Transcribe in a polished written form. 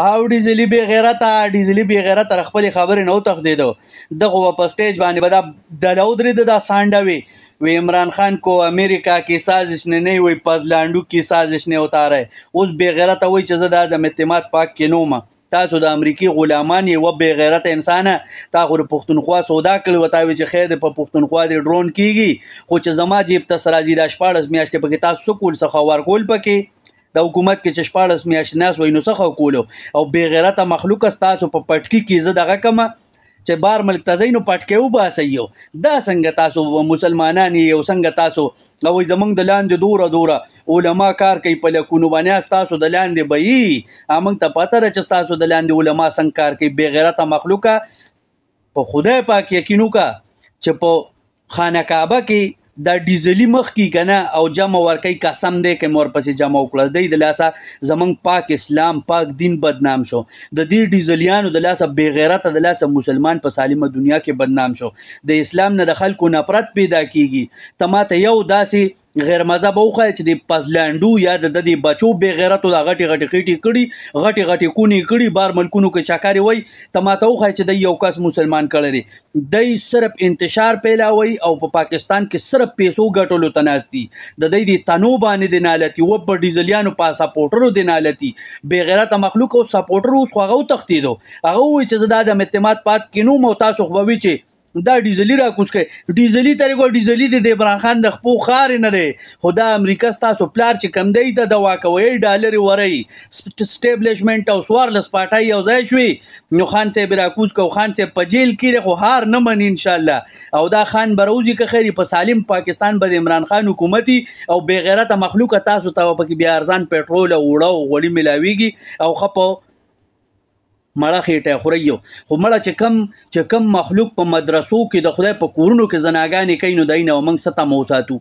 او ډیزلي بې غیرته خپلې خبرې نه وتښتېدو. دغه به په سټیج باندې به دا ډله ودرېده دا سانډه وی عمران خان کو امریکا کی سازش نے نہیں وی پزلانڈو کی سازش نے اتاره. اوس بې غیرته وایي چې زه د عدم اعتماد پاک کې نه وم. تاسو د امریکي غلامان یې و بې غیرته انسانه. تا خو د پښتونخوا سودا کړې وه. تا وی چې خیر دی په پښتونخوا دې ډرون کېږي خو چې زما جیب ته څه راځي دا 14 میاشتې پکې تاسو څه کول څخه ورکول پکې د حکومت کې چې 14 میاشتې ناست وای نو څه کولو. او بې غیرته مخلوقه ستاسو په پټکي کې زه دغه کمه چې بار ملک ته ځئ نو پټکی وباسئ. یو دا څنګه تاسو مسلمانان یې یو څنګه تاسو او زمونږ د لاندې دوره علما کار کوي په لکونو باندې ستاسو د لاندې به یي موږ ته پته ده چې ستاسو د لاندې علما څنګه کار کوي. بې غیرته مخلوقه په خدای پاک یقین وکړه چې په خانه کعبه کې دا ډیزلي مخ کی کنه او جمع ورکی قسم دی که ورپسې جمع وکړه دی د لاسه زمونږ پاک اسلام پاک دین بدنام شو. د دې ډیزلیانو د لاسه بې غیرته د لاسه مسلمان په سالمه دنیا کې بدنام شو. د اسلام نه د خلکو نفرت پیدا کیږي. ته ماته یو داسې غیر مذهب وښایه چې د پزلانډو یا د دې بچو بې غیرتو دا غټې خېټې کړي غټې کونې کړي بار ملکونو کې چاکارې وای. ته ماته وښایه چې دی یو کس مسلمان کړی دی. دی صرف انتشار پیلاوي او په پاکستان کې صرف پیسو ګټلو ته ناست دي. د دی د تنو باندې د نالتي و په ډیزلیانو په سپورټرو د نالتي بې غیرته مخلوق او سپورټر اوس خو هغه وتښتېدو. هغه ووایي چې زه د عدم اعتماد پات کې نوم او تاسو خو به وي چې دا ډیزلي راکوز کوي. ډیزلي طریقو ډیزلي د عمران خان د خپو خارې نه دی خو دا امریکا ستاسو پلار چې کم دی ته دوا کوئ ډالرې ورئ سټیبلیشمنټ او 14 پاټۍ یو ځای شوي نو خان صاحب راکوز کو. خان صاحب په جیل کې دی خو هار نه مني انشاءالله. او دا خان بروزي که خیري په سالم پاکستان به د عمران خان حکومتي او بې غیرته مخلوقه تاسو ته پکې بیا ارزان پټرول او وړه او غوړي ملاویږي او خپو مړه خېټه خوري. خو مړه چې کم مخلوق په مدرسو کې د خدای په کورونو کې زناګانې کوي نو دای نه موږ ستم وساتو.